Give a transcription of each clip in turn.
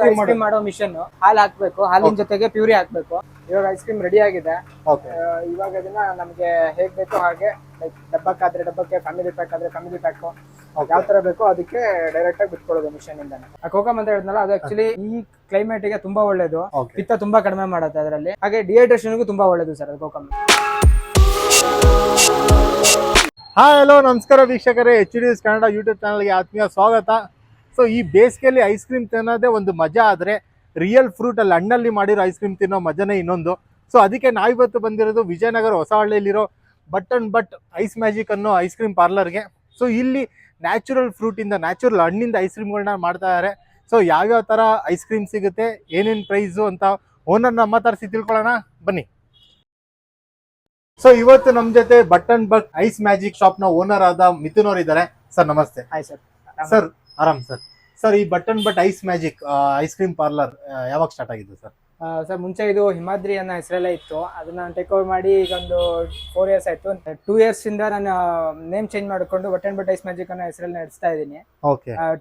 Ice cream ಮಾಡೋ mission ಹಾಲು ಹಾಕ್ಬೇಕು, ಹಾಲಿನ ಜೊತೆಗೆ ಪ್ಯೂರಿ ಹಾಕ್ಬೇಕು. ಇವಾಗ ಐಸ್ ಕ್ರೀಮ್ ರೆಡಿ ಆಗಿದೆ. ಇವಾಗ ಅದನ್ನ ನಮ್ಗೆ ಹೇಗ್ ಬೇಕೋ ಹಾಗೆ, ಲೈಕ್ ಡಬ್ಬಕ್ಕಾದ್ರೆ ಡಬ್ಬಕ್ಕೆ, ಫ್ಯಾಮಿಲಿ ಪ್ಯಾಕ್ ಆದ್ರೆ ಫ್ಯಾಮಿಲಿ ಪ್ಯಾಕ್, ಯಾವ ತರ ಬೇಕೋ ಅದಕ್ಕೆ ಡೈರೆಕ್ಟ್ ಆಗಿ ಬಿಟ್ಕೊಳ್ಳೋದು ಮಿಷನ್ ಇಂದಾನೆ. ಕೋಕಮ್ ಅಂತ ಹೇಳಿದ್ನಲ್ಲ, ಅದು ಆಕ್ಚುಲಿ ಈ ಕ್ಲೈಮೇಟ್ ಗೆ ತುಂಬಾ ಒಳ್ಳೇದು, ಪಿತ್ತ ತುಂಬಾ ಕಡಿಮೆ ಮಾಡುತ್ತೆ ಅದರಲ್ಲಿ. ಹಾಗೆ ಡಿಹೈಡ್ರೇಷನ್ಗೂ ತುಂಬಾ ಒಳ್ಳೇದು ಸರ್ ಅದು ಕೋಕಮ್. ಹಾಯ್ ಹಲೋ ನಮಸ್ಕಾರ ವೀಕ್ಷಕರೇ, HDS ಕನ್ನಡ ಯೂಟ್ಯೂಬ್ ಚಾನಲ್ಗೆ ಆತ್ಮೀಯ ಸ್ವಾಗತ. ಸೊ ಈ ಬೇಸಿಗೆಯಲ್ಲಿ ಐಸ್ ಕ್ರೀಮ್ ತಿನ್ನೋದೇ ಒಂದು ಮಜಾ, ಆದರೆ ರಿಯಲ್ ಫ್ರೂಟ್ ಅಲ್ಲಿ ಹಣ್ಣಲ್ಲಿ ಮಾಡಿರೋ ಐಸ್ ಕ್ರೀಮ್ ತಿನ್ನೋ ಮಜಾನೇ ಇನ್ನೊಂದು. ಸೊ ಅದಕ್ಕೆ ನಾವಿವತ್ತು ಬಂದಿರೋದು ವಿಜಯನಗರ ಹೊಸಹಳ್ಳಿಯಲ್ಲಿರೋ but and but ice magic ಅನ್ನೋ ಐಸ್ ಕ್ರೀಮ್ ಪಾರ್ಲರ್ಗೆ. ಸೊ ಇಲ್ಲಿ ನ್ಯಾಚುರಲ್ ಫ್ರೂಟಿಂದ, ನ್ಯಾಚುರಲ್ ಹಣ್ಣಿಂದ ಐಸ್ ಕ್ರೀಮ್ಗಳನ್ನ ಮಾಡ್ತಾ ಇದ್ದಾರೆ. ಸೊ ಯಾವ್ಯಾವ ಥರ ಐಸ್ ಕ್ರೀಮ್ ಸಿಗುತ್ತೆ, ಏನೇನು ಪ್ರೈಸು ಅಂತ ಓನರ್ನ ಮಾತಾಡಿಸಿ ತಿಳ್ಕೊಳ್ಳೋಣ ಬನ್ನಿ. ಸೊ ಇವತ್ತು ನಮ್ ಜೊತೆ but and but ice magic shop ನ ಓನರ್ ಆದ ಮಿಥುನ್ ಅವರು ಇದ್ದಾರೆ. ಸರ್ ನಮಸ್ತೆ. Hi sir. ಸರ್ ಆರಾಮ್ ಸರ್. ಸರ್ ಈ but and but ice magic ice cream parlour ಯಾವಾಗ ಸ್ಟಾರ್ಟ್ ಆಗಿದ್ದು ಸರ್? ಸರ್ ಮುಂಚೆ ಇದು ಹಿಮಾದ್ರಿ ಅನ್ನೋ ಹೆಸರಲ್ಲೇ ಇತ್ತು. ಅದನ್ನ ಟೇಕ್ ಓವರ್ ಮಾಡಿ ಈಗ ಒಂದು 4 years ಆಯ್ತು. 2 years ಇಂದ ನಾನು ನೇಮ್ ಚೇಂಜ್ ಮಾಡಿಕೊಂಡು but and but ice magic ಅನ್ನೋ ಹೆಸರಲ್ಲಿ ನಡೆಸ್ತಾ ಇದ್ದೀನಿ.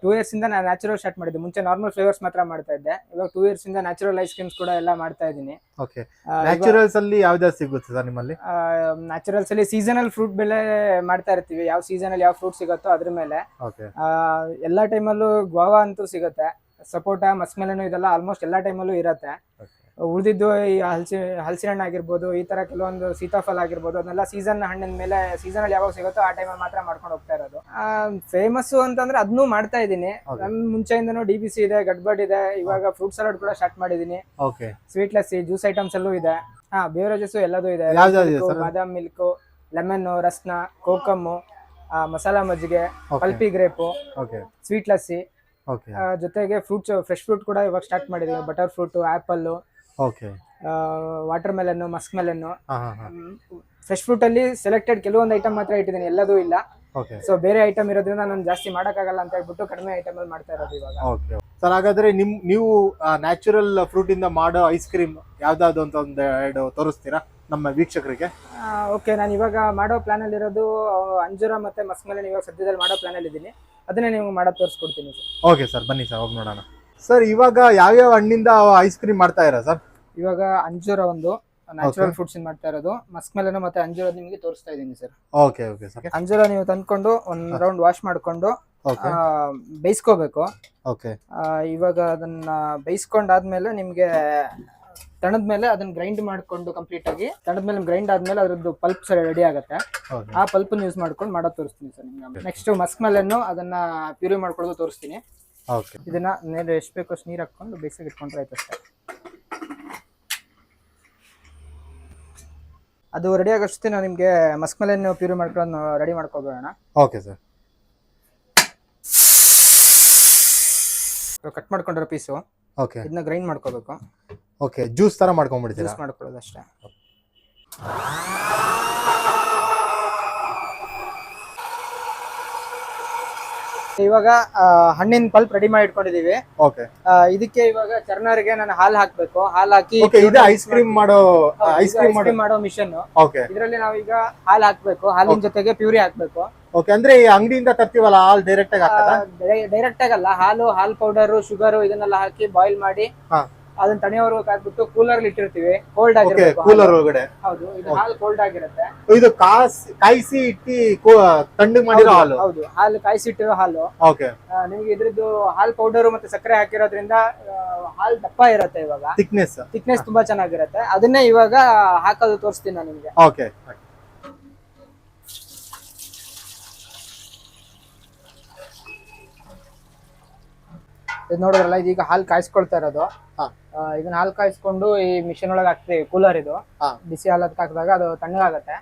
2 years ಇಂದ ನಾನು ನ್ಯಾಚುರಲ್ ಸ್ಟಾರ್ಟ್ ಮಾಡಿದ್ದೆ. ಮುಂಚೆ ನಾರ್ಮಲ್ ಫ್ಲೇವರ್ಸ್ ಮಾತ್ರ ಮಾಡ್ತಾ ಇದ್ದೆ. ಇವಾಗ 2 years ಇಂದ ನ್ಯಾಚುರಲ್ ಐಸ್ ಕ್ರೀಮ್ಸ್ ಕೂಡ ಎಲ್ಲ ಮಾಡ್ತಾ ಇದ್ದೀನಿ. ನ್ಯಾಚುರಲ್ಸ್ ಅಲ್ಲಿ ಯಾವ್ದಾದ್ರು ಸಿಗುತ್ತೆ ಸರ್ ನಿಮ್ಮಲ್ಲಿ? ನ್ಯಾಚುರಲ್ಸ್ ಅಲ್ಲಿ ಸೀಸನಲ್ ಫ್ರೂಟ್ ಬೆಲೆ ಮಾಡ್ತಾ ಇರ್ತೀವಿ. ಯಾವ ಸೀಸನ್ ಅಲ್ಲಿ ಯಾವ ಫ್ರೂಟ್ ಸಿಗುತ್ತೋ ಅದ್ರ ಮೇಲೆ. ಎಲ್ಲಾ ಟೈಮಲ್ಲೂ ಗೋವಾ ಅಂತೂ ಸಿಗುತ್ತೆ, ಸಪೋಟ, ಮಸ್ಮೆಲನು, ಇದೆಲ್ಲ ಆಲ್ಮೋಸ್ಟ್ ಎಲ್ಲಾ ಟೈಮಲ್ಲೂ ಇರತ್ತೆ. ಉಳಿದಿದ್ದು ಈ ಹಲಸಿನ ಹಣ್ಣು ಆಗಿರ್ಬೋದು, ಈ ತರ ಕೆಲವೊಂದು ಸೀತಾಫಲ ಆಗಿರ್ಬೋದು, ಅದನ್ನೆಲ್ಲ ಸೀಸನ್ ಹಣ್ಣಿನ ಮೇಲೆ ಸೀಸನ್ ಅಲ್ಲಿ ಯಾವಾಗ ಸಿಗುತ್ತೋ ಆ ಟೈಮಲ್ಲಿ ಮಾತ್ರ ಮಾಡ್ಕೊಂಡು ಹೋಗ್ತಾ ಇರೋದು. ಫೇಮಸ್ ಅಂತಂದ್ರೆ ಅದನ್ನೂ ಮಾಡ್ತಾ ಇದ್ದೀನಿ. ನನ್ ಮುಂಚೆಯಿಂದನೂ DBC ಇದೆ, ಗಡ್ಬಡ್ ಇದೆ, ಇವಾಗ ಫ್ರೂಟ್ ಸಲಾಡ್ ಕೂಡ ಸ್ಟಾರ್ಟ್ ಮಾಡಿದೀನಿ. ಸ್ವೀಟ್ ಲಸ್ಸಿ, ಜ್ಯೂಸ್ ಐಟಮ್ಸ್ ಅಲ್ಲೂ ಇದೆ. ಬೇವರೇಜಸ್ ಎಲ್ಲದೂ ಇದೆ. ಬಾದಾಮ್ ಮಿಲ್ಕ್, ಲೆಮನ್, ರಸ್ನ, ಕೋಕಮ್ಮು, ಮಸಾಲಾ ಮಜ್ಜಿಗೆ, ಪಲ್ಪಿ ಗ್ರೇಪು, ಸ್ವೀಟ್ ಲಸ್ಸಿ, ಜೊತೆಗೆ ಫ್ರೂಟ್ಸ್, ಫ್ರೆಶ್ ಫ್ರೂಟ್ ಕೂಡ ಇವಾಗ ಸ್ಟಾರ್ಟ್ ಮಾಡಿದೀವಿ. Butter fruit, apple, water melon, Musk melon. Fresh fruit ಅಲ್ಲಿ ಸೆಲೆಕ್ಟೆಡ್ ಕೆಲವೊಂದು ಐಟಮ್ ಮಾತ್ರ ಇಟ್ಟಿದ್ದೀನಿ, ಎಲ್ಲದೂ ಇಲ್ಲ. ಸೊ ಬೇರೆ ಐಟಮ್ ಇರೋದ್ರಿಂದ ನಾನು ಜಾಸ್ತಿ ಮಾಡಕ್ಕಾಗಲ್ಲ ಅಂತ ಹೇಳ್ಬಿಟ್ಟು ಕಡಿಮೆ ಐಟಮ್ ಅಲ್ಲಿ ಮಾಡ್ತಾ ಇರೋದು ಇವಾಗ. ಸರ್ ಹಾಗಾದ್ರೆ ನೀವು ನ್ಯಾಚುರಲ್ ಫ್ರೂಟ್ ಇಂದ ಮಾಡೋ ಐಸ್ ಕ್ರೀಮ್ ಯಾವ್ದಾದ್ರು ಅಂತ ಒಂದೆರಡು ತೋರಿಸ್ತೀರಾ ನಮ್ಮ ವೀಕ್ಷಕರಿಗೆ? ಓಕೆ, ನಾನು ಇವಾಗ ಮಾಡೋ ಪ್ಲಾನ್ ಅಲ್ಲಿ ಇರೋದು ಅಂಜೂರ ಮತ್ತೆ ಮಸ್ಕ್ ಮೆಲನ್. ಇವಾಗ ಸದ್ಯದಲ್ಲಿ ಮಾಡೋ ಪ್ಲಾನ್ ಅಲ್ಲಿ ಇದ್ದೀನಿ, ಅದನ್ನೇ ನೀವು ಮಾಡೋದು ತೋರಿಸ್ಕೊಡ್ತೀನಿ ಸರ್. ಓಕೆ ಸರ್, ಬನ್ನಿ ಸರ್, ಹೋಗಿ ನೋಡೋಣ. ಸರ್ ಇವಾಗ ಯಾವ್ಯಾವ ಹಣ್ಣಿಂದ ಐಸ್ ಕ್ರೀಮ್ ಮಾಡ್ತಾ ಇರ ಸರ್? ಇವಾಗ ಅಂಜೂರ ಒಂದು ನ್ಯಾಚುರಲ್ ಫ್ರೂಟ್ಸ್ ಮಾಡ್ತಾ ಇರೋದು, ಮಸ್ಕ್ ಮೆಲನ್ ಮತ್ತೆ ಅಂಜೂರ ನಿಮಗೆ ತೋರಿಸ್ತಾ ಇದ್ದೀನಿ ಸರ್. Okay okay sir. ಅಂಜೂರ ನೀವು ತಂದ್ಕೊಂಡು ಒಂದ್ ರೌಂಡ್ ವಾಶ್ ಮಾಡ್ಕೊಂಡು ಬೇಯಿಸ್ಕೋಬೇಕು. ಇವಾಗ ಅದನ್ನ ಬೇಯಿಸ್ಕೊಂಡಾದ್ಮೇಲೆ ನಿಮ್ಗೆ ತಣದ್ಮೇಲೆ ಅದನ್ನ ಗ್ರೈಂಡ್ ಮಾಡ್ಕೊಂಡು ಕಂಪ್ಲೀಟ್ ಆಗಿ ತಣದ್ಮೇಲೆ ಗ್ರೈಂಡ್ ಆದ್ಮೇಲೆ ಅದ್ರದ್ದು ಪಲ್ಪ್ ರೆಡಿ ಆಗುತ್ತೆ. ಆ ಪಲ್ಪ್ ಯೂಸ್ ಮಾಡ್ಕೊಂಡು ಮಾಡೋದು ತೋರಿಸ್ತೀನಿ ಸರ್ ನಿಮ್ಗೆ. ನೆಕ್ಸ್ಟ್ ಮಸ್ಕ್ ಮೆಲನ್ ಅದನ್ನ ಪ್ಯೂರಿ ಮಾಡ್ಕೊಳ್ಳೋದು ತೋರಿಸ್ತೀನಿ. ಇದನ್ನ ಎಷ್ಟು ಬೇಕೋ ಅಷ್ಟು ನೀರು ಹಾಕೊಂಡು ಬೇಯಿಸಿ ಇಟ್ಕೊಂಡ್ರೆ ಆಯ್ತು ಅಷ್ಟೇ. ಅದು ರೆಡಿ ಆಗೋಷ್ಟೇ ನಾವು ನಿಮ್ಗೆ ಮಸ್ಕ್ ಮೆಲನ್ ಪ್ಯೂರಿ ಮಾಡ್ಕೊಂಡು ರೆಡಿ ಮಾಡ್ಕೊಬೇಡ. Okay sir. ಕಟ್ ಮಾಡ್ಕೊಂಡಿರೋ ಪೀಸು ಇದನ್ನ ಗ್ರೈಂಡ್ ಮಾಡ್ಕೋಬೇಕು. ಓಕೆ, ಜ್ಯೂಸ್ ತರ ಮಾಡ್ಕೊಂಡ್ಬಿಡ್ತೀರಾ? ಜ್ಯೂಸ್ ಮಾಡ್ಕೊಳ್ಳೋದು ಅಷ್ಟೇ. ಇವಾಗ ಹಣ್ಣಿನ ಪಲ್ಪ್ ರೆಡಿ ಮಾಡಿ ಇಟ್ಕೊಂಡಿದೀವಿ. ಇದಕ್ಕೆ ಇವಾಗ ಚರ್ನರ್ಗೆ ನಾನು ಹಾಲು ಹಾಕ್ಬೇಕು. ಹಾಲು ಹಾಕಿ ಐಸ್ ಕ್ರೀಮ್ ಮಾಡೋ ಮಿಷನ್. ಇದರಲ್ಲಿ ನಾವೀಗ ಹಾಲು ಹಾಕ್ಬೇಕು, ಹಾಲಿನ ಜೊತೆಗೆ ಪ್ಯೂರಿ ಹಾಕ್ಬೇಕು. ಅಂದ್ರೆ ಈ ಅಂಗಡಿಯಿಂದ ತರ್ತೀವಲ್ಲ ಹಾಲು ಡೈರೆಕ್ಟ್ ಆಗಿ ಡೈರೆಕ್ಟ್ ಆಗಲ್ಲ, ಹಾಲು ಪೌಡರ್, ಶುಗರ್ ಇದನ್ನೆಲ್ಲ ಹಾಕಿ ಬಾಯ್ಲ್ ಮಾಡಿ ಅದನ್ನ ತಣಿಯವರೆಗೂ ಕಾದ್ಬಿಟ್ಟು ಕೂಲರ್ ಇಟ್ಟಿರ್ತೀವಿ. ಕೋಲ್ಡ್ ಆಗಿರುತ್ತೆ ಕೂಲರ್ ಒಳಗಡೆ. ಹೌದು, ಇದು ಹಾಲು ಕೋಲ್ಡ್ ಆಗಿರುತ್ತೆ. ಇದು ಕಾಯಿಸಿ ಇಟ್ಟಿ ತಣ್ಣಗೆ ಮಾಡಿರೋ ಹಾಲು? ಹೌದು, ಹಾಲು ಕಾಯಿಸಿ ಇಟ್ಟಿರೋ ಹಾಲು. ನಿಮ್ಗೆ ಇದ್ರದ್ದು ಹಾಲು ಪೌಡರ್ ಮತ್ತೆ ಸಕ್ಕರೆ ಹಾಕಿರೋದ್ರಿಂದ ಹಾಲು ದಪ್ಪ ಇರುತ್ತೆ. ಇವಾಗ ಥಿಕ್ನೆಸ್ ತುಂಬಾ ಚೆನ್ನಾಗಿರುತ್ತೆ. ಅದನ್ನೇ ಇವಾಗ ಹಾಕೋದು ತೋರಿಸ್ತೀನಿ ನಾನು ನಿಮ್ಗೆ. ಇದು ನೋಡಿದ್ರಲ್ಲ, ಇದೀಗ ಹಾಲು ಕಾಯಿಸ್ಕೊಳ್ತಾ ಇರೋದು. ಇದನ್ನ ಹಾಲು ಕಾಯಿಸ್ಕೊಂಡು ಈ ಮಿಷಿನ್ ಒಳಗೆ ಹಾಕ್ತೀವಿ. ಕೂಲರ್ ಇದು ಬಿಸಿ ಹಾಲು ಹಾಕಿದಾಗ ಅದು ತಣ್ಣಗಾಗತ್ತೆ.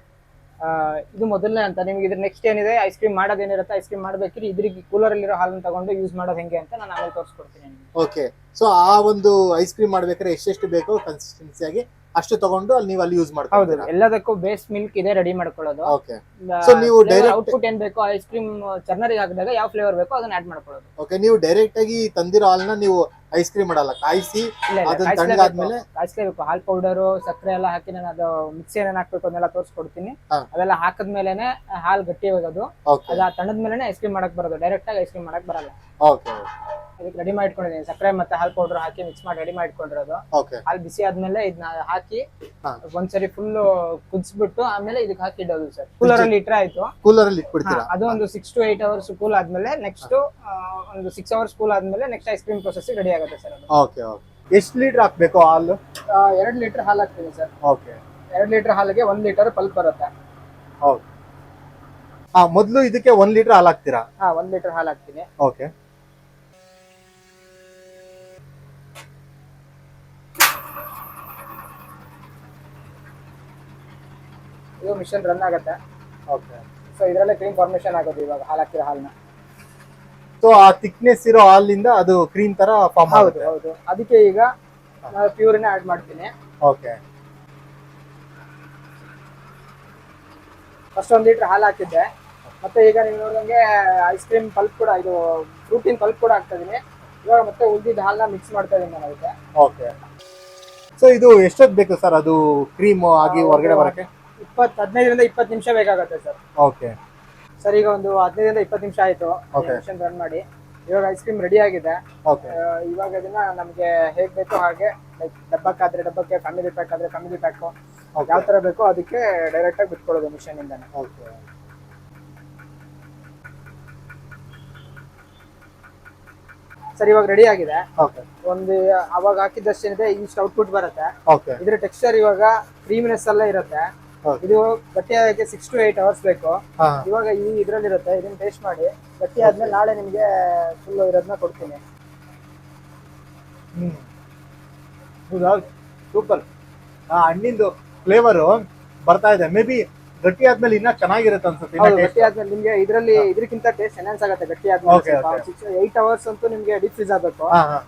ಇದು ಮೊದಲನೇ ಅಂತ. ನಿಮ್ಗೆ ಇದ್ರ ನೆಕ್ಸ್ಟ್ ಏನಿದೆ, ಐಸ್ ಕ್ರೀಮ್ ಮಾಡೋದೇನಿರುತ್ತೆ, ಐಸ್ ಕ್ರೀಮ್ ಮಾಡ್ಬೇಕಿದ್ರೆ ಇದ್ರಿಗೆ ಕೂಲರ್ ಅಲ್ಲಿರೋ ಹಾಲನ್ನು ತಗೊಂಡು ಯೂಸ್ ಮಾಡೋದು ಹೆಂಗೆ ಅಂತ ನಾನು ಆಮೇಲೆ ತೋರಿಸ್ಕೊಡ್ತೀನಿ. ಓಕೆ, ಸೊ ಆ ಒಂದು ಐಸ್ ಕ್ರೀಮ್ ಮಾಡ್ಬೇಕಾದ್ರೆ ಎಷ್ಟೆಷ್ಟು ಬೇಕೋ ಕನ್ಸಿಸ್ಟೆನ್ಸಿಯಾಗಿ ಅಷ್ಟು ತಗೊಂಡು ಅಲ್ಲಿ ನೀವು ಅಲ್ಲಿ ಯೂಸ್ ಮಾಡ್ತೀರಾ? ಹೌದು, ಎಲ್ಲದಕ್ಕೂ ಬೇಸ್ ಮಿಲ್ಕ್ ಇದೆ ರೆಡಿ ಮಾಡ್ಕೊಳ್ಳೋದು. ಸೊ ನೀವು ಡೈರೆಕ್ಟ್ ಔಟ್ಪುಟ್ ಏನ್ ಬೇಕೋ ಐಸ್ ಕ್ರೀಮ್ ಚರ್ನರಿಗೆ ಹಾಕಿದಾಗ ಯಾವ ಫ್ಲೇವರ್ ಬೇಕೋ ಅದನ್ನ ಆಡ್ ಮಾಡ್ಕೊಳ್ಳೋದು. ಓಕೆ, ನೀವು ಡೈರೆಕ್ಟ್ ಆಗಿ ತಂದಿರೋ ಹಾಲನ್ನ ನೀವು ಐಸ್ ಕ್ರೀಮ್ ಮಾಡಲ್ಲ, ಕಾಯಿಸಿ ಇಲ್ಲ ಅದನ್ನ ತಣ್ಣಗಾದ್ಮೇಲೆ ಕಾಯಿಸ್ಲೇಬೇಕು. ಹಾಲ್ ಪೌಡರು ಸಕ್ಕರೆ ಎಲ್ಲ ಹಾಕಿ ನಾನು ಅದು ಮಿಕ್ಸಿ ಏನೇನ್ ಹಾಕ್ಬೇಕು ಅದನ್ನೆಲ್ಲ ತೋರಿಸ್ಕೊಡ್ತೀನಿ. ಅದೆಲ್ಲ ಹಾಕದ್ಮೇಲೆನೆ ಹಾಲ್ ಗಟ್ಟಿ ಆಗೋದು. ಅದ ತಣ್ಣದ್ಮೇಲೆ ಐಸ್ ಕ್ರೀಮ್ ಮಾಡಕ್ ಬರೋದು, ಡೈರೆಕ್ಟ್ ಆಗಿ ಐಸ್ ಕ್ರೀಮ್ ಮಾಡಕ್ ಬರಲ್ಲ. ಅದಕ್ಕೆ ರೆಡಿ ಮಾಡಿಟ್ಕೊಂಡಿದ್ದೀನಿ, ಸಕ್ಕರೆ ಮತ್ತೆ ಹಾಲ್ ಪೌಡರ್ ಹಾಕಿ ಮಿಕ್ಸ್ ಮಾಡಿ ರೆಡಿ ಮಾಡಿಟ್ಕೊಂಡಿರೋದು. ಹಾಲ್ ಬಿಸಿ ಆದ್ಮೇಲೆ ಇದನ್ನ ಹಾಕಿ ಒಂದ್ಸರಿ ಫುಲ್ ಕುದಿಸ್ಬಿಟ್ಟು ಆಮೇಲೆ ಇದಕ್ಕೆ ಹಾಕಿ ಇಡೋದು ಸರ್. ಕೂಲರ್ ಅಲ್ಲಿ ಇಟ್ರೆ ಆಯ್ತು. ಕೂಲರ್ ಅಲ್ಲಿ ಇಟ್ಬಿಡ್ತೀರಾ? ಅದು ಒಂದು 6 to 8 hours ಕೂಲ್ ಆದ್ಮೇಲೆ ನೆಕ್ಸ್ಟ್ ಒಂದು 6 hours ಕೂಲ್ ಆದ್ಮೇಲೆ next ice cream process ready ಆಗುತ್ತೆ ಸರ್. Okay okay. ಎಷ್ಟು ಲೀಟರ್ ಹಾಕ್ಬೇಕು ಹಾಲು? 2 ಲೀಟರ್ ಹಾಲು ಹಾಕ್ತೀನಿ ಸರ್. ಓಕೆ. 2 ಲೀಟರ್ ಹಾಲಿಗೆ 1 ಲೀಟರ್ ಪಲ್ಪ್ ಬರುತ್ತೆ. ಓಕೆ. ಮೊದಲು ಇದಕ್ಕೆ 1 ಲೀಟರ್ ಹಾಲು ಹಾಕ್ತೀರಾ? 1 ಲೀಟರ್ ಹಾಲು ಹಾಕ್ತೀನಿ. ಓಕೆ. ಇದು ಮಿಷನ್ ರನ್ ಆಗುತ್ತೆ. ಓಕೆ. ಸೊ ಇದರಲ್ಲೇ ಕ್ರೀಮ್ ಫಾರ್ಮೇಷನ್ ಆಗೋದು ಇವಾಗ ಹಾಲು ಹಾಕಿರೋ ಹಾಲನ್ನ. ಸೊ ಆ ಥಿಕ್ನೆಸ್ ಇರೋ ಹಾಲಿಂದ ಅದು ಕ್ರೀಮ್ ತರ ಫಾರ್ಮ್ ಆಗುತ್ತೆ. ಹೌದು. ಅದಕ್ಕೆ ಈಗ ನಾನು ಪ್ಯೂರಿನ ಆಡ್ ಮಾಡ್ತೀನಿ. ಓಕೆ. ಫಸ್ಟ್ 1 ಲೀಟರ್ ಹಾಲು ಹಾಕಿದ್ದೆ, ಮತ್ತೆ ಈಗ ನೀವು ನೋಡಿದಂಗೆ ಐಸ್ ಕ್ರೀಮ್ ಪಲ್ಪ್ ಕೂಡ, ಇದು ಫ್ರೂಟಿನ್ ಪಲ್ಪ್ ಕೂಡ ಹಾಕ್ತಾ ಇದೀನಿ. ಇವಾಗ ಮತ್ತೆ ಉಳಿದಿದ್ದ ಹಾಲನ್ನ ಮಿಕ್ಸ್ ಮಾಡ್ತಾ ಇದೀನಿ ನಾನು ಅದಕ್ಕೆ. ಓಕೆ. ಸೊ ಇದು ಎಷ್ಟೊತ್ತು ಬೇಕು ಸರ್ ಅದು ಕ್ರೀಮ್ ಆಗಿ ಹೊರಗಡೆ ಬರಕ್ಕೆ? 15ರಿಂದ 20 ನಿಮಿಷ ಬೇಕಾಗುತ್ತೆ ಸರ್. ಓಕೆ ಸರ್, ಈಗ ಒಂದು 15ರಿಂದ 20 ನಿಮಿಷ ಆಯ್ತು ಮಿಷನ್ ರನ್ ಮಾಡಿ. ಇವಾಗ ಐಸ್ ಕ್ರೀಮ್ ರೆಡಿ ಆಗಿದೆ. ಇವಾಗ ಇದನ್ನ ನಮ್ಗೆ ಹೇಗ್ ಬೇಕೋ ಹಾಗೆ, ಲೈಕ್ ಡಬ್ಬಕ್ಕಾದ್ರೆ ಡಬ್ಬಕ್ಕೆ, ಫ್ಯಾಮಿಲಿ ಪ್ಯಾಕ್ ಆದ್ರೆ ಫ್ಯಾಮಿಲಿ ಪ್ಯಾಕ್, ಯಾವ ತರ ಬೇಕೋ ಅದಕ್ಕೆ ಡೈರೆಕ್ಟ್ ಆಗಿ ಬಿಟ್ಕೊಳ್ಳೋದು ಮಿಷನ್ ಇಂದಾನೆ. ಸರ್, ಇವಾಗ ರೆಡಿ ಆಗಿದೆ. ಒಂದು ಅವಾಗ ಹಾಕಿದ್ದಷ್ಟೇನಿದೆ, ಇಷ್ಟು ಔಟ್ಪುಟ್ ಬರುತ್ತೆ. ಇದ್ರ ಟೆಕ್ಸ್ಚರ್ ಇವಾಗ ಕ್ರೀಮಿನೆಸ್ ಎಲ್ಲ ಇರುತ್ತೆ. ಇದು ಗಟ್ಟಿ ಆಗಕ್ಕೆ 6 to 8 hours ಬೇಕು. ಇವಾಗ ಇದ್ರಲ್ಲಿ ಇರುತ್ತೆ, ಇದನ್ನ ಟೇಸ್ಟ್ ಮಾಡಿ ಗಟ್ಟಿ ಆದ್ಮೇಲೆ ನಾಳೆ ನಿಮ್ಗೆ ಫುಲ್ ಇರೋದನ್ನ ಕೊಡ್ತೀನಿ. ಸೂಪರ್. ಹಣ್ಣಿಂದು ಫ್ಲೇವರ್ ಬರ್ತಾ ಇದೆ. ಮೇ ಬಿ ಗಟ್ಟಿ ಆದ್ಮೇಲೆ ಇನ್ನ ಚೆನ್ನಾಗಿರುತ್ತೆ ಅನ್ಸುತ್ತೆ. ಗಟ್ಟಿ ಆದ್ಮೇಲೆ ನಿಮ್ಗೆ ಇದ್ರಲ್ಲಿ ಇದಕ್ಕಿಂತ ಟೇಸ್ಟ್ ಎನ್ಹಾನ್ಸ್ ಆಗುತ್ತೆ. ಗಟ್ಟಿ ಆದ್ಮೇಲೆ 8 hours ಅಂತೂ ನಿಮ್ಗೆ ಡೀಪ್ ಫ್ರೀಸ್ ಆಗಬೇಕು.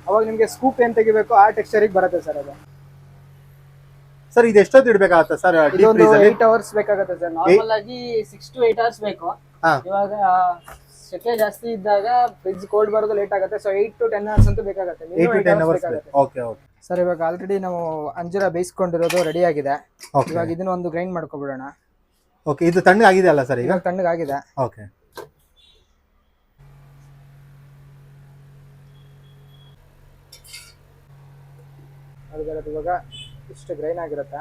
ಅವಾಗ ನಿಮ್ಗೆ ಸ್ಕೂಪ್ ಏನ್ ತೆಗಿಬೇಕು ಆ ಟೆಕ್ಸ್ಚರ್ ಬರುತ್ತೆ ಸರ್ ಅದು. ಸರ್, ಇದು ಎಷ್ಟೊತ್ತು ಇಡಬೇಕಾಗುತ್ತೆ ಸರ್? 8 hours ಬೇಕಾಗುತ್ತೆ ಸರ್. ನಾರ್ಮಲ್ ಆಗಿ 6 to 8 hours ಬೇಕು. ಇವಾಗ ಸೆಕೆ ಜಾಸ್ತಿ ಇದ್ದಾಗ ಫ್ರಿಡ್ಜ್ ಕೋಲ್ಡ್ ಬರೋದು ಲೇಟ್ ಆಗುತ್ತೆ. ಸೊ 8 to 10 hours ಅಂತೂ ಬೇಕಾಗುತ್ತೆ. ಸರ್, ಇವಾಗ ಆಲ್ರೆಡಿ ನಾವು ಅಂಜೂರ ಬೇಯಿಸ್ಕೊಂಡಿರೋದು ರೆಡಿ ಆಗಿದೆ. ಇವಾಗ ಇದನ್ನ ಒಂದು ಗ್ರೈಂಡ್ ಮಾಡ್ಕೊಬಿಡೋಣ. ಓಕೆ. ಇದು ತಣ್ಣಗಾಗಿದೆ ಅಲ್ಲ ಸರ್? ಈಗ ತಣ್ಣಗಾಗಿದೆ. ಓಕೆ. ಇವಾಗ ಇಷ್ಟು ಗ್ರೈನ್ ಆಗಿರುತ್ತೆ.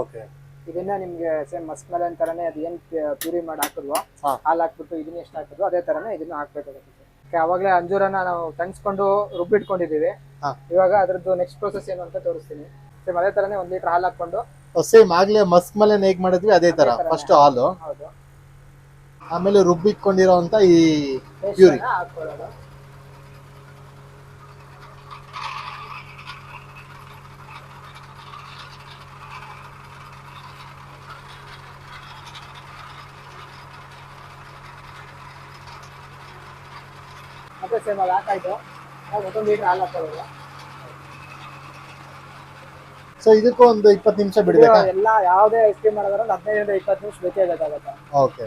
ಓಕೆ. ಇದನ್ನ ನಿಮ್ಗೆ ಸೇಮ್ ಮಸ್ಕ್ ಮೆಲನ್ ತರನೇ ಅದು ಏನ್ ಪ್ಯೂರಿ ಮಾಡಿ ಹಾಕಿದ್ವೋ, ಹಾಲು ಹಾಕ್ಬಿಟ್ಟು ಇದನ್ನ ಎಷ್ಟು ಹಾಕಿದ್ವೋ ಅದೇ ತರನೇ ಇದನ್ನು ಹಾಕ್ಬೇಕಾಗುತ್ತೆ. ಅವಾಗಲೇ ಅಂಜೂರನ ನಾವು ತಣಿಸ್ಕೊಂಡು ರುಬ್ಬಿಟ್ಕೊಂಡಿದೀವಿ. ಇವಾಗ ಅದ್ರದ್ದು ನೆಕ್ಸ್ಟ್ ಪ್ರೊಸೆಸ್ ಏನು ಅಂತ ತೋರಿಸ್ತೀನಿ. ಸೇಮ್ ಅದೇ ತರನೇ 1 ಲೀಟರ್ ಹಾಲು ಹಾಕೊಂಡು, ಸೇಮ್ ಆಗ್ಲೇ ಮಸ್ಕ್ ಮೆಲನ್ ಹೇಗ್ ಮಾಡಿದ್ವಿ ಅದೇ ತರ ಫಸ್ಟ್ ಹಾಲು, ಆಮೇಲೆ ರುಬ್ಬಿಟ್ಕೊಂಡಿರೋ ಅಂತ ಈ ಪ್ಯೂರಿ ಹಾಕೊಳ್ಳೋದು. ಮತ್ತೆ ಸೇಮ್ ಅದು ಹಾಕಾಯ್ತು. ಮತ್ತೊಂದು ಲೀಟರ್ ಹಾಲು ಹಾಕೊಳ್ಳೋದು. ಸೊ ಇದಕ್ಕೂ ಒಂದು 20 ನಿಮಿಷ ಬಿಡಬೇಕಾ? ಎಲ್ಲ ಯಾವುದೇ ಐಸ್ ಕ್ರೀಮ್ ಮಾಡೋದ್ರೆ 15ರಿಂದ 20 ನಿಮಿಷ ಬೇಕೇ ಬೇಕಾಗುತ್ತೆ. ಓಕೆ.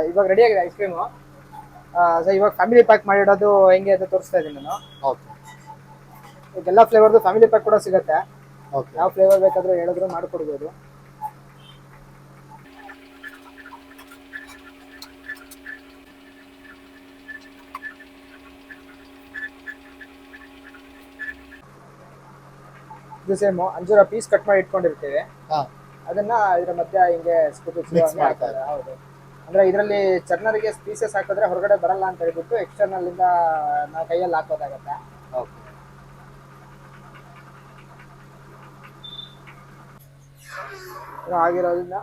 ಇವಾಗ ರೆಡಿ ಆಗಿದೆ ಐಸ್ ಕ್ರೀಮು. ಸೊ ಇವಾಗ ಫ್ಯಾಮಿಲಿ ಪ್ಯಾಕ್ ಮಾಡಿಡೋದು ಹೆಂಗೆ ಅಂತ ತೋರಿಸ್ತಾ ಇದ್ದೀನಿ ನಾನು. ಓಕೆ. ಇದೆಲ್ಲ ಫ್ಲೇವರ್ದು ಫ್ಯಾಮಿಲಿ ಪ್ಯಾಕ್ ಕೂಡ ಸಿಗುತ್ತೆ. ಓಕೆ. ಯಾವ ಫ್ಲೇವರ್ ಬೇಕಾದ್ರೂ ಹೇಳಿದ್ರು ಮಾಡ್ಕೊಡ್ಬೋದು. ಇದು ಸೇಮ್ ಅಂಜೂರ ಪೀಸ್ ಕಟ್ ಮಾಡಿ ಇಟ್ಕೊಂಡಿರ್ತೀವಿ. ಅದನ್ನ ಇದ್ರ ಮಧ್ಯೆ ಹಿಂಗೆ ಮಾಡ್ತಾರೆ. ಹೌದು. ಅಂದ್ರೆ ಇದರಲ್ಲಿ ಚರ್ನರಿಗೆ ಪೀಸಸ್ ಹಾಕಿದ್ರೆ ಹೊರಗಡೆ ಬರಲ್ಲ ಅಂತ ಹೇಳ್ಬಿಟ್ಟು ಎಕ್ಸ್ಟರ್ನಲ್ ಇಂದ ನಾವು ಕೈಯಲ್ಲಿ ಹಾಕೋದಾಗತ್ತೆ. ಆಗಿರೋದ್ರಿಂದ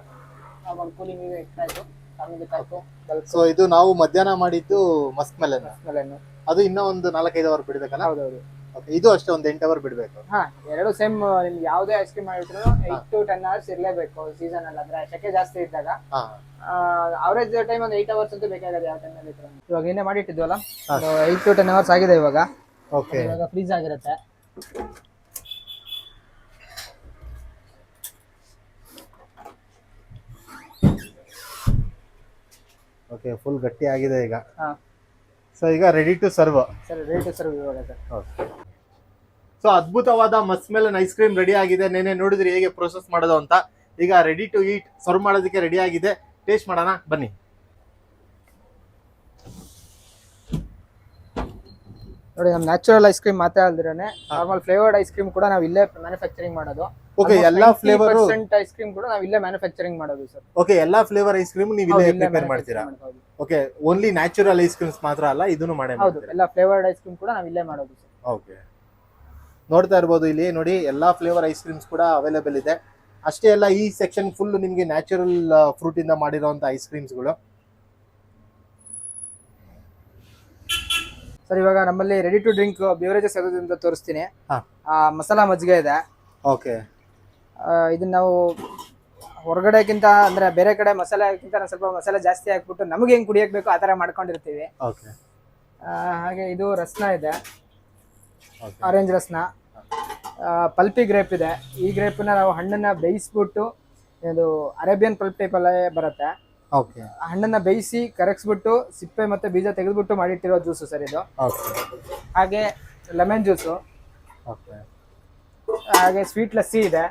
ಒಂದು ಕೂಲಿಂಗ್ ಇಟ್ಟಾಯ್ತು. Family pack. ಸೊ ಇದು ನಾವು ಮಧ್ಯಾಹ್ನ ಮಾಡಿದ್ದು ಮಸ್ಕ್ ಮೆಲನ್. ಅದು ಇನ್ನೂ ಒಂದು 4-5 ಅವರ್ ಬಿಡ್ಬೇಕಲ್ಲ? ಹೌದೌದು. ಇದು ಅಷ್ಟೇ ಒಂದು 8 ಅವರ್ ಬಿಡ್ಬೇಕು. ಎರಡು ಸೇಮ್. ನಿಮ್ಗೆ ಯಾವುದೇ ಐಸ್ ಕ್ರೀಮ್ ಮಾಡಿದ್ರು 8 to 10 hours ಇರ್ಲೇಬೇಕು ಸೀಸನ್ ಅಲ್ಲಿ. ಅಂದ್ರೆ ಸೆಕೆ ಜಾಸ್ತಿ ಇದ್ದಾಗ ಅವರೇಜ್ ಟೈಮ್ ಒಂದು 8 hours ಅಂತೂ ಬೇಕಾಗುತ್ತೆ ಯಾವ ಟೈಮ್ ಅಲ್ಲಿ. ಇವಾಗ ಏನೇ ಮಾಡಿಟ್ಟಿದ್ವಲ್ಲ, 8 to 10 hours ಆಗಿದೆ ಇವಾಗ. ಓಕೆ. ಇವಾಗ ಫ್ರೀಜ್ ಆಗಿರುತ್ತೆ. ಓಕೆ. ಫುಲ್ ಗಟ್ಟಿ ಆಗಿದೆ ಈಗ. ಸೊ ಈಗ ready to serve. Sir, ready to serve ಇವಾಗ ಸರ್. ಓಕೆ. ಸೊ ಅದ್ಭುತವಾದ musk melon ice cream ready ಆಗಿದೆ. ನೆನೆ ನೋಡಿದ್ರಿ ಹೇಗೆ ಪ್ರೊಸೆಸ್ ಮಾಡೋದು ಅಂತ. ಈಗ ರೆಡಿ ಟು ಈಟ್ ಸರ್ವ್ ಮಾಡೋದಕ್ಕೆ ರೆಡಿ ಆಗಿದೆ. ಟೇಸ್ಟ್ ಮಾಡೋಣ ಬನ್ನಿ. ನೋಡಿ, ನಮ್ಮ ನ್ಯಾಚುರಲ್ ಐಸ್ ಕ್ರೀಮ್ ಮಾತ್ರ ಅಲ್ದಿರನೆ ನಾರ್ಮಲ್ ಫ್ಲೇವರ್ಡ್ ಐಸ್ ಕ್ರೀಮ್ ಕೂಡ ನಾವು ಇಲ್ಲೇ ಮ್ಯಾನುಫ್ಯಾಕ್ಚರಿಂಗ್ ಮಾಡೋದು. ಓಕೆ, ಎಲ್ಲಾ ಫ್ಲೇವರ್ ಐಸ್ ಕ್ರೀಮ್ ಕೂಡ ನಾವು ಇಲ್ಲೇ ಮ್ಯಾನುಫ್ಯಾಕ್ಚರಿಂಗ್ ಮಾಡೋದು ಸರ್. ಓಕೆ, ಎಲ್ಲಾ ಫ್ಲೇವರ್ ಐಸ್ ಕ್ರೀಮ್ ನೀವು ಇಲ್ಲೇ ಪ್ರಿಪೇರ್ ಮಾಡ್ತೀರಾ? Okay, only natural ice creams ಮಾತ್ರ ಅಲ್ಲ, ಇದನ್ನು ಮಾಡೇ ಹೌದು, ಎಲ್ಲ ಫ್ಲೇವರ್ಡ್ ಐಸ್ ಕ್ರೀಮ್ ಕೂಡ ನಾವು ಇಲ್ಲೇ ಮಾಡೋದು ಸರ್. ಓಕೆ, ನೋಡ್ತಾ ಇರ್ಬೋದು ಇಲ್ಲಿ ನೋಡಿ, ಎಲ್ಲಾ ಫ್ಲೇವರ್ ಐಸ್ ಕ್ರೀಮ್ಸ್ ಕೂಡ ಅವೈಲೇಬಲ್ ಇದೆ. ಅಷ್ಟೇ ಅಲ್ಲ, ಈ ಸೆಕ್ಷನ್ ಫುಲ್ ನಿಮಗೆ ನ್ಯಾಚುರಲ್ ಫ್ರೂಟ್ ಇಂದ ಮಾಡಿರುವಂತ ಐಸ್ ಕ್ರೀಮ್ಸ್ಗಳು. ಸರ್, ಇವಾಗ ನಮ್ಮಲ್ಲಿ ರೆಡಿ ಟು ಡ್ರಿಂಕ್ ಬಿವರೇಜಸ್ ಅಂತ ತೋರಿಸ್ತೀನಿ. ಮಸಾಲಾ ಮಜ್ಜಿಗೆ ಇದೆ. ಓಕೆ, ಇದನ್ನ ನಾವು ಹೊರಗಡೆಗಿಂತ ಅಂದ್ರೆ ಬೇರೆ ಕಡೆ ಮಸಾಲೆಗಿಂತ ಸ್ವಲ್ಪ ಮಸಾಲೆ ಜಾಸ್ತಿ ಹಾಕ್ಬಿಟ್ಟು ನಮಗೆ ಹೆಂಗ್ ಕುಡಿಯಕ್ ಬೇಕು ಆ ತರ ಮಾಡ್ಕೊಂಡಿರ್ತೀವಿ. ಓಕೆ, ಹಾಗೆ ಇದು ರಸ್ನ ಇದೆ, ಆರೆಂಜ್ ರಸ್ನ. ಪಲ್ಪಿ ಗ್ರೇಪ್ ಇದೆ. ಈ ಗ್ರೇಪ್ನ ನಾವು ಹಣ್ಣನ್ನ ಬೇಯಿಸ್ಬಿಟ್ಟು, ಇದು ಅರೇಬಿಯನ್ ಪಲ್ಪ್ ಟೈಪ್ ಅಲ್ಲೇ ಬರುತ್ತೆ. ಓಕೆ, ಹಣ್ಣನ್ನ ಬೇಯಿಸಿ ಕರಗಿಸ್ಬಿಟ್ಟು ಸಿಪ್ಪೆ ಮತ್ತೆ ಬೀಜ ತೆಗೆದ್ಬಿಟ್ಟು ಮಾಡಿಟ್ಟಿರೋ ಜ್ಯೂಸು ಸರ್ ಇದು. ಹಾಗೆ ಲೆಮನ್ ಜ್ಯೂಸು, ಹಾಗೆ ಸ್ವೀಟ್ ಲಸ್ಸಿ ಇದೆ.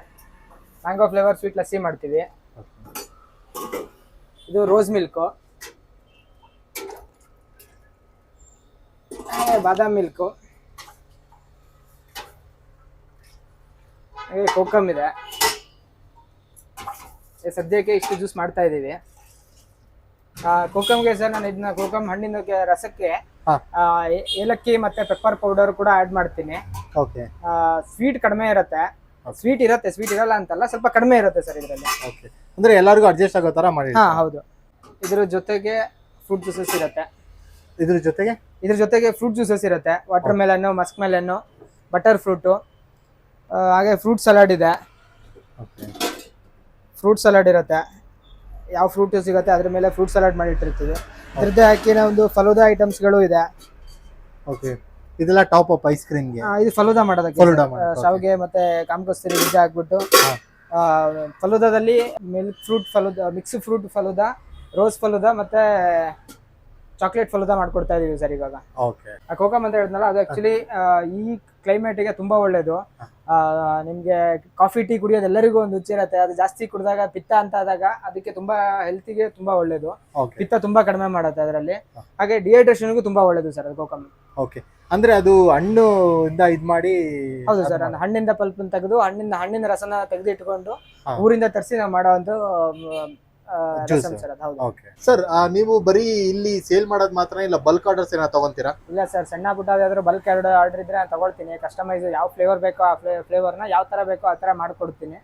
ಮ್ಯಾಂಗೋ ಫ್ಲೇವರ್ ಸ್ವೀಟ್ ಲಸ್ಸಿ ಮಾಡ್ತೀವಿ. ಇದು ರೋಸ್ ಮಿಲ್ಕು, ಬಾದಾಮ್ ಮಿಲ್ಕು, ಹಾಗೆ ಕೋಕಮ್ ಇದೆ. ಸದ್ಯಕ್ಕೆ ಇಷ್ಟು ಜ್ಯೂಸ್ ಮಾಡ್ತಾ ಇದ್ದೀವಿ. ಕೋಕಮ್ಗೆ ಸರ್ ನಾನು ಇದನ್ನ ಕೋಕಮ್ ಹಣ್ಣಿನ ರಸಕ್ಕೆ ಏಲಕ್ಕಿ ಮತ್ತೆ ಪೆಪ್ಪರ್ ಪೌಡರ್ ಕೂಡ ಆಡ್ ಮಾಡ್ತೀನಿ. ಸ್ವೀಟ್ ಕಡಿಮೆ ಇರುತ್ತೆ. ಸ್ವೀಟ್ ಇರುತ್ತೆ, ಸ್ವೀಟ್ ಇರಲ್ಲ ಅಂತಲ್ಲ, ಸ್ವಲ್ಪ ಕಡಿಮೆ ಇರುತ್ತೆ ಸರ್ ಇದರಲ್ಲಿ. ಅಂದ್ರೆ ಎಲ್ಲರಿಗೂ ಅಡ್ಜಸ್ಟ್ ಆಗೋ ತರ ಮಾಡಿ. ಹೌದು. ಇದ್ರ ಜೊತೆಗೆ ಫ್ರೂಟ್ ಜ್ಯೂಸಸ್ ಇರುತ್ತೆ. ಇದ್ರ ಜೊತೆಗೆ ಫ್ರೂಟ್ ಜ್ಯೂಸಸ್ ಇರುತ್ತೆ. ವಾಟರ್ ಮೆಲನ್ನು, ಮಸ್ಕ್ ಮೆಲನ್ನು, ಬಟರ್ ಫ್ರೂಟು, ಹಾಗೆ ಫ್ರೂಟ್ ಸಲಾಡ್ ಇದೆ. ಫ್ರೂಟ್ ಸಲಾಡ್ ಇರುತ್ತೆ. ಯಾವ ಫ್ರೂಟ್ ಸಿಗುತ್ತೆ ಅದ್ರ ಮೇಲೆ ಫ್ರೂಟ್ ಸಲಾಡ್ ಮಾಡಿಟ್ಟಿರ್ತೀವಿ. ಅದ್ರದ್ದೇ ಹಾಕಿನ ಒಂದು ಫಲೂದಾ ಐಟಮ್ಸ್ಗಳು ಇದೆ. ಓಕೆ, ಇದೆಲ್ಲ ಟಾಪ್ ಅಪ್ ಐಸ್ ಕ್ರೀಮ್ಗೆ. ಇದು ಫಲೂದಾ ಮಾಡೋದಕ್ಕೆ ಶಾವಿಗೆ ಮತ್ತೆ ಕಾಮಕಸ್ತೂರಿ ಬೀಜ ಹಾಕ್ಬಿಟ್ಟು ಫಲೂದಾದಲ್ಲಿ milk fruit falooda, mix fruit falooda, rose falooda ಮತ್ತೆ ಚಾಕ್ಲೇಟ್ ಫಲೂದಾ ಮಾಡ್ಕೊಡ್ತಾ ಇದೀವಿ ಸರ್ ಇವಾಗ. ಕೋಕಮ್ ಅಂತ ಹೇಳಿದ್ನಲ್ಲ, ಅದು ಆಕ್ಚುಲಿ ಈ ಕ್ಲೈಮೇಟ್ಗೆ ತುಂಬಾ ಒಳ್ಳೇದು. ನಿಮ್ಗೆ ಕಾಫಿ ಟೀ ಕುಡಿಯೋದು ಎಲ್ಲರಿಗೂ ಒಂದು ರುಚಿ ಇರುತ್ತೆ. ಅದು ಜಾಸ್ತಿ ಕುಡಿದಾಗ ಪಿತ್ತ ಅಂತ ಆದಾಗ ಅದಕ್ಕೆ ತುಂಬಾ ಹೆಲ್ತಿಗೆ ತುಂಬಾ ಒಳ್ಳೇದು. ಪಿತ್ತ ತುಂಬಾ ಕಡಿಮೆ ಮಾಡುತ್ತೆ ಅದರಲ್ಲಿ. ಹಾಗೆ ಡಿಹೈಡ್ರೇಷನ್ಗೂ ತುಂಬಾ ಒಳ್ಳೇದು ಸರ್ ಅದು ಕೋಕಮ್. ಓಕೆ, ಅಂದ್ರೆ ಅದು ಹಣ್ಣು ಇಂದ ಇದ್ ಮಾಡಿ. ಹೌದು ಸರ್, ಹಣ್ಣಿಂದ ಪಲ್ಪ್ ತೆಗೆದು ಹಣ್ಣಿನ ರಸನ ತೆಗೆದು ಇಟ್ಕೊಂಡು ಊರಿಂದ ತರಿಸಿ ನಾವು ಮಾಡೋ ಒಂದು ಸರ್. ನೀವು ಬರೀ ಇಲ್ಲಿ ಸೇಲ್ ಮಾಡೋದು ಮಾತ್ರ ಇಲ್ಲ, ಬಲ್ಕ್ ಆರ್ಡರ್ಸ್ ಏನಾದ್ರು ತಗೊಂತೀರಾ? ಇಲ್ಲ ಸರ್, ಸಣ್ಣ ಪುಟ್ಟ ಯಾವ್ದಾದ್ರು ಬಲ್ಕ್ ಆರ್ಡರ್ ಇದ್ರೆ ನಾನು ತಗೊಳ್ತೀನಿ. ಕಸ್ಟಮೈಸ್ ಯಾವ ಫ್ಲೇವರ್ ಬೇಕೋ ಆ ಫ್ಲೇವರ್ ನ ಯಾವ ತರ ಬೇಕೋ ಆ ತರ ಮಾಡ್ಕೊಡ್ತೀನಿ.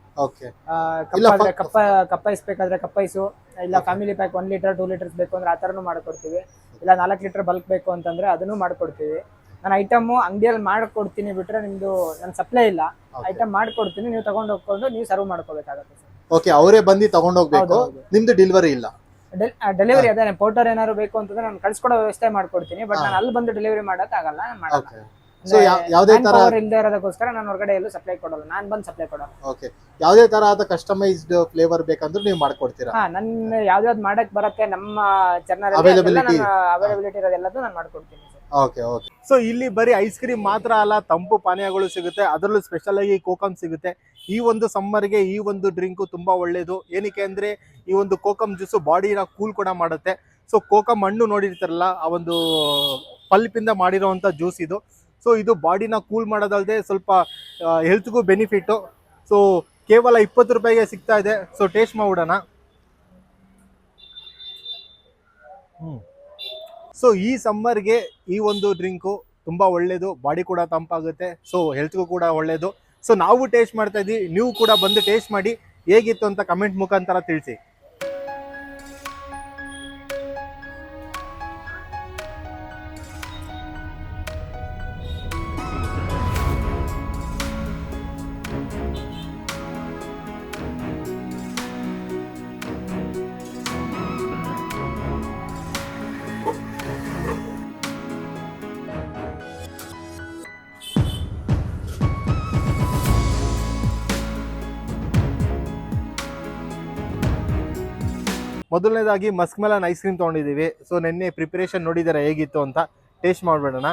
ಕಪ್ ಐಸ್ ಬೇಕಾದ್ರೆ ಕಪ್ ಐಸು, ಇಲ್ಲ ಫ್ಯಾಮಿಲಿ ಪ್ಯಾಕ್ 1 ಲೀಟರ್ 2 ಲೀಟರ್ಸ್ ಬೇಕು ಅಂದ್ರೆ ಆ ತರನು ಮಾಡ್ಕೊಡ್ತೀವಿ. ಇಲ್ಲ 4 ಲೀಟರ್ ಬಲ್ಕ್ ಬೇಕು ಅಂತಂದ್ರೆ ಅದನ್ನು ಮಾಡ್ಕೊಡ್ತೀವಿ. ನಾನು ಐಟಮ್ ಅಂಗಡಿಯಲ್ಲಿ ಮಾಡ್ಕೊಡ್ತೀನಿ ಬಿಟ್ರೆ ನಿಮ್ದು ನನ್ನ ಸಪ್ಲೈ ಇಲ್ಲ. ಐಟಮ್ ಮಾಡ್ಕೊಡ್ತೀನಿ, ನೀವು ತಗೊಂಡು ಹೋಗ್ಕೊಂಡು ನೀವು ಸರ್ವ್ ಮಾಡ್ಕೋಬೇಕಾಗತ್ತೆ ಸರ್. ಓಕೆ, ಅವರೇ ಬಂದು ತಗೊಂಡು ಹೋಗ್ಬೇಕು, ನಿಮ್ದು ಡೆಲಿವರಿ ಇಲ್ಲ? ಡೆಲಿವರಿ ಅದೇ ಪೋರ್ಟರ್ ಏನಾದ್ರು ಬೇಕು ಅಂತಂದ್ರೆ ನಾನು ಕಳ್ಸಿಕೊಡೋ ವ್ಯವಸ್ಥೆ ಮಾಡ್ಕೊಡ್ತೀನಿ. ಬಟ್ ನಾನು ಅಲ್ಲಿ ಬಂದು ಡೆಲಿವರಿ ಮಾಡಕ್ ಆಗಲ್ಲ, ಯಾವುದೇ ತರ ಇಲ್ಲದೆ ಇರೋದಕ್ಕೋಸ್ಕರ ನಾನು ಹೊರಗಡೆ ಎಲ್ಲೂ ಸಪ್ಲೈ ಕೊಡಲ್ಲ, ನಾನು ಬಂದು ಸಪ್ಲೈ ಕೊಡಲ್ಲ. ಓಕೆ, ಯಾವುದೇ ತರ ಆದ ಕಸ್ಟಮೈಸ್ಡ್ ಫ್ಲೇವರ್ ಬೇಕಂದ್ರೆ ನೀವು ಮಾಡ್ಕೊಡ್ತೀರಾ? ನನ್ನ ಯಾವ್ದಾವ್ದು ಮಾಡಕ್ ಬರುತ್ತೆ ನಮ್ಮ ಚಾನಲ್ ಅವೈಲಬಿಲಿಟಿ ಇರೋದೆಲ್ಲದೂ ನಾನು ಮಾಡ್ಕೊಡ್ತೀನಿ. Okay okay. ಸೊ ಇಲ್ಲಿ ಬರೀ ಐಸ್ ಕ್ರೀಮ್ ಮಾತ್ರ ಅಲ್ಲ, ತಂಪು ಪಾನೀಯಗಳು ಸಿಗುತ್ತೆ. ಅದರಲ್ಲೂ ಸ್ಪೆಷಲ್ ಆಗಿ ಕೋಕಮ್ ಸಿಗುತ್ತೆ. ಈ ಒಂದು ಸಮ್ಮರ್ಗೆ ಈ ಒಂದು ಡ್ರಿಂಕು ತುಂಬಾ ಒಳ್ಳೇದು. ಏನಕ್ಕೆ ಅಂದ್ರೆ ಈ ಒಂದು ಕೋಕಮ್ ಜ್ಯೂಸು ಬಾಡಿನ ಕೂಲ್ ಕೂಡ ಮಾಡುತ್ತೆ. ಸೊ ಕೋಕಮ್ ಹಣ್ಣು ನೋಡಿರ್ತಾರಲ್ಲ, ಆ ಒಂದು ಪಲ್ಪಿಂದ ಮಾಡಿರೋವಂಥ ಜ್ಯೂಸ್ ಇದು. ಸೊ ಇದು ಬಾಡಿನ ಕೂಲ್ ಮಾಡೋದಲ್ಲದೆ ಸ್ವಲ್ಪ ಹೆಲ್ತ್ಗೂ ಬೆನಿಫಿಟ್ಟು. ಸೊ ಕೇವಲ 20 ರೂಪಾಯಿಗೆ ಸಿಗ್ತಾ ಇದೆ. So taste ಮಾಡ್ಬಿಡೋಣ. ಸೊ ಈ ಸಮ್ಮರ್ಗೆ ಈ ಒಂದು ಡ್ರಿಂಕು ತುಂಬಾ ಒಳ್ಳೇದು, ಬಾಡಿ ಕೂಡ ತಂಪಾಗುತ್ತೆ, ಸೊ ಹೆಲ್ತ್ಗೂ ಕೂಡ ಒಳ್ಳೇದು. ಸೊ ನಾವು ಟೇಸ್ಟ್ ಮಾಡ್ತಾ ಇದ್ದೀವಿ, ನೀವು ಕೂಡ ಬಂದು ಟೇಸ್ಟ್ ಮಾಡಿ ಹೇಗಿತ್ತು ಅಂತ ಕಮೆಂಟ್ ಮುಖಾಂತರ ತಿಳಿಸಿ. ಮೊದಲನೇದಾಗಿ ಮಸ್ಕ್ ಮೆಲನ್ ಐಸ್ ಕ್ರೀಮ್ ತೊಗೊಂಡಿದ್ದೀವಿ. ಸೊ ನೆನ್ನೆ ಪ್ರಿಪರೇಷನ್ ನೋಡಿದ್ದಾರೆ ಹೇಗಿತ್ತು ಅಂತ. ಟೇಸ್ಟ್ ಮಾಡ್ಬೇಡೋಣ.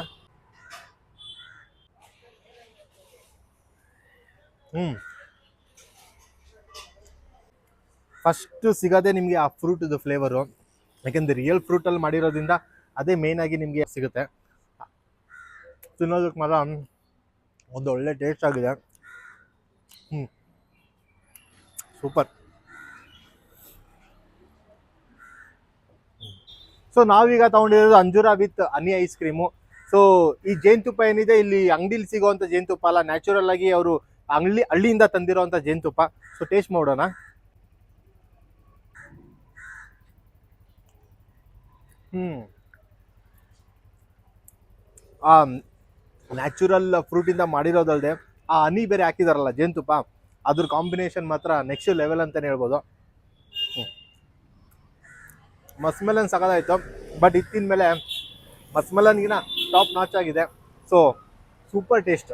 ಫಸ್ಟ್ ಸಿಗೋದೇ ನಿಮಗೆ ಆ ಫ್ರೂಟ್ದು ಫ್ಲೇವರು, ಯಾಕೆಂದರೆ ರಿಯಲ್ ಫ್ರೂಟಲ್ಲಿ ಮಾಡಿರೋದ್ರಿಂದ ಅದೇ ಮೇನ್ ಆಗಿ ನಿಮಗೆ ಸಿಗುತ್ತೆ. ತಿನ್ನೋದಕ್ಕೆ ಮಾತ್ರ ಒಂದು ಒಳ್ಳೆ ಟೇಸ್ಟ್ ಆಗಿದೆ. ಸೂಪರ್. ಸೊ ನಾವೀಗ ತಗೊಂಡಿರೋದು ಅಂಜೂರ with honey ice cream. So ಈ ಜೇನುತುಪ್ಪ ಏನಿದೆ ಇಲ್ಲಿ ಅಂಗಡಿಲಿ ಸಿಗೋವಂಥ ಜೇನುತುಪ್ಪ ಅಲ್ಲ, ನ್ಯಾಚುರಲ್ ಆಗಿ ಅವರು ಹಳ್ಳಿಯಿಂದ ತಂದಿರೋವಂಥ ಜೇನುತುಪ್ಪ. ಸೊ ಟೇಸ್ಟ್ ಮಾಡೋಣ. ಆ ನ್ಯಾಚುರಲ್ ಫ್ರೂಟಿಂದ ಮಾಡಿರೋದಲ್ಲದೆ ಆ ಹನಿ ಬೇರೆ ಹಾಕಿದಾರಲ್ಲ ಜೇನುತುಪ್ಪ, ಅದ್ರ ಕಾಂಬಿನೇಷನ್ ಮಾತ್ರ ನೆಕ್ಸ್ಟ್ ಲೆವೆಲ್ ಅಂತಲೇ ಹೇಳ್ಬೋದು. ಮಸ್ಮೆಲನ್ ಸಖತ್ತಾಯಿತು, ಬಟ್ ಇತ್ತಿನ ಮೇಲೆ ಮಸ್ಮೆಲನ್ಗಿನ ಟಾಪ್ ನಾಚ್ ಆಗಿದೆ. So super taste.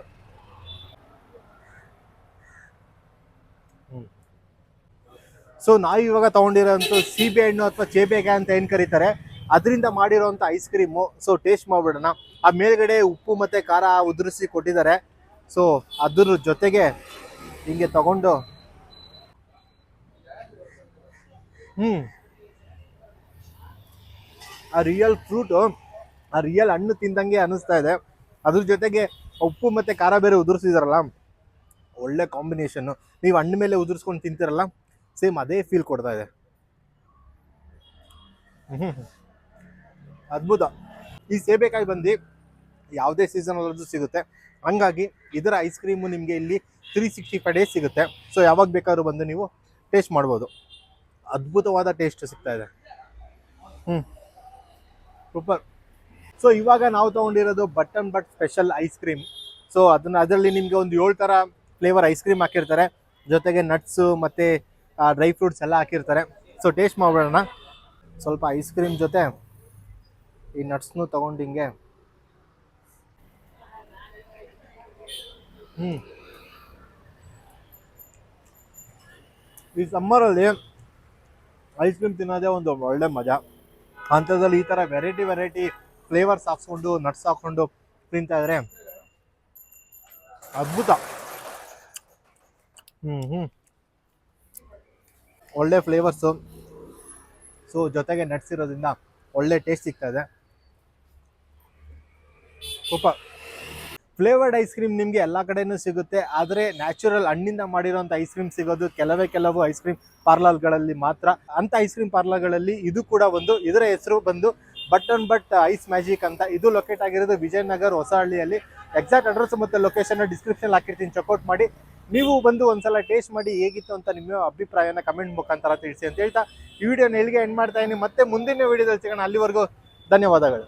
ಸೊ ನಾವು ಇವಾಗ ತೊಗೊಂಡಿರೋಂಥ ಸೀಬೆ ಹಣ್ಣು ಅಥವಾ ಚೇಬೆಕಾಯಿ ಅಂತ ಏನು ಕರೀತಾರೆ, ಅದರಿಂದ ಮಾಡಿರೋಂಥ ಐಸ್ ಕ್ರೀಮು. ಸೊ ಟೇಸ್ಟ್ ಮಾಡ್ಬಿಡೋಣ. ಆ ಮೇಲ್ಗಡೆ ಉಪ್ಪು ಮತ್ತು ಖಾರ ಉದುರಿಸಿ ಕೊಟ್ಟಿದ್ದಾರೆ. ಸೊ ಅದ್ರ ಜೊತೆಗೆ ಹಿಂಗೆ ತಗೊಂಡು ಆ ರಿಯಲ್ ಫ್ರೂಟು, ಆ ರಿಯಲ್ ಹಣ್ಣು ತಿಂದಂಗೆ ಅನ್ನಿಸ್ತಾ ಇದೆ. ಅದ್ರ ಜೊತೆಗೆ ಉಪ್ಪು ಮತ್ತು ಖಾರ ಬೇರೆ ಉದುರಿಸಿದಾರಲ್ಲ, ಒಳ್ಳೆ ಕಾಂಬಿನೇಷನ್ನು. ನೀವು ಹಣ್ಣು ಮೇಲೆ ಉದುರಿಸ್ಕೊಂಡು ತಿಂತೀರಲ್ಲ, ಸೇಮ್ ಅದೇ ಫೀಲ್ ಕೊಡ್ತಾ ಇದೆ. ಅದ್ಭುತ. ಈ ಸೇಬೆಕಾಯಿ ಬಂದು ಯಾವುದೇ ಸೀಸನಲ್ಲೂ ಸಿಗುತ್ತೆ, ಹಂಗಾಗಿ ಇದರ ಐಸ್ ಕ್ರೀಮು ನಿಮಗೆ ಇಲ್ಲಿ 365 ಡೇಸ್ ಸಿಗುತ್ತೆ. ಸೊ ಯಾವಾಗ ಬೇಕಾದ್ರೂ ಬಂದು ನೀವು ಟೇಸ್ಟ್ ಮಾಡ್ಬೋದು. ಅದ್ಭುತವಾದ ಟೇಸ್ಟ್ ಸಿಗ್ತಾ ಇದೆ. ಸೂಪರ್. ಸೊ ಇವಾಗ ನಾವು ತೊಗೊಂಡಿರೋದು button but special ice cream. So ಅದರಲ್ಲಿ ನಿಮಗೆ ಒಂದು 7 ಥರ ಫ್ಲೇವರ್ ಐಸ್ ಕ್ರೀಮ್ ಹಾಕಿರ್ತಾರೆ, ಜೊತೆಗೆ ನಟ್ಸು ಮತ್ತು ಡ್ರೈ ಫ್ರೂಟ್ಸ್ ಎಲ್ಲ ಹಾಕಿರ್ತಾರೆ. ಸೊ ಟೇಸ್ಟ್ ಮಾಡ್ಬಿಡೋಣ. ಸ್ವಲ್ಪ ಐಸ್ ಕ್ರೀಮ್ ಜೊತೆ ಈ ನಟ್ಸ್ನು ತೊಗೊಂಡು ಹಿಂಗೆ ಈ ಸಮ್ಮರಲ್ಲಿ ಐಸ್ ಕ್ರೀಮ್ ತಿನ್ನೋದೇ ಒಂದು ಒಳ್ಳೆ ಮಜಾ. ಅಂಥದ್ರಲ್ಲಿ ಈ ಥರ ವೆರೈಟಿ ಫ್ಲೇವರ್ಸ್ ಹಾಕ್ಸ್ಕೊಂಡು ನಟ್ಸ್ ಹಾಕ್ಕೊಂಡು ತಿಂತಾ ಇದ್ರೆ ಅದ್ಭುತ. ಒಳ್ಳೆ ಫ್ಲೇವರ್ಸು. ಸೊ ಜೊತೆಗೆ ನಟ್ಸ್ ಇರೋದ್ರಿಂದ ಒಳ್ಳೆ ಟೇಸ್ಟ್ ಸಿಗ್ತಾ ಇದೆ. ಸೂಪರ್. ಫ್ಲೇವರ್ಡ್ ಐಸ್ ಕ್ರೀಮ್ ನಿಮಗೆ ಎಲ್ಲ ಕಡೆನೂ ಸಿಗುತ್ತೆ, ಆದರೆ ನ್ಯಾಚುರಲ್ ಹಣ್ಣಿಂದ ಮಾಡಿರೋಂಥ ಐಸ್ ಕ್ರೀಮ್ ಸಿಗೋದು ಕೆಲವು ಐಸ್ ಕ್ರೀಮ್ ಪಾರ್ಲರ್ಗಳಲ್ಲಿ ಮಾತ್ರ. ಅಂಥ ಐಸ್ ಕ್ರೀಮ್ ಪಾರ್ಲರ್ಗಳಲ್ಲಿ ಇದು ಕೂಡ ಒಂದು. ಇದರ ಹೆಸರು ಬಂದು ಬಟನ್ ಬಟ್ ಐಸ್ ಮ್ಯಾಜಿಕ್ ಅಂತ. ಇದು ಲೊಕೇಟ್ ಆಗಿರೋದು ವಿಜಯನಗರ ಹೊಸಹಳ್ಳಿಯಲ್ಲಿ. ಎಕ್ಸಾಕ್ಟ್ ಅಡ್ರೆಸ್ ಮತ್ತು ಲೊಕೇಶನ್ ಡಿಸ್ಕ್ರಿಪ್ಷನ್ ಹಾಕಿರ್ತೀನಿ, ಚೆಕ್ಔಟ್ ಮಾಡಿ. ನೀವು ಬಂದು ಒಂದ್ಸಲ ಟೇಸ್ಟ್ ಮಾಡಿ ಹೇಗಿತ್ತು ಅಂತ ನಿಮ್ಮ ಅಭಿಪ್ರಾಯನ ಕಮೆಂಟ್ ಮುಖಾಂತರ ತಿಳಿಸಿ ಅಂತ ಹೇಳ್ತಾ ಈ ವಿಡಿಯೋನ ಇಲ್ಲಿಗೆ ಎಂಡ್ ಮಾಡ್ತಾ ಇದ್ದೀನಿ. ಮತ್ತೆ ಮುಂದಿನ ವಿಡಿಯೋದಲ್ಲಿ ಸಿಗೋಣ. ಅಲ್ಲಿವರೆಗೂ ಧನ್ಯವಾದಗಳು.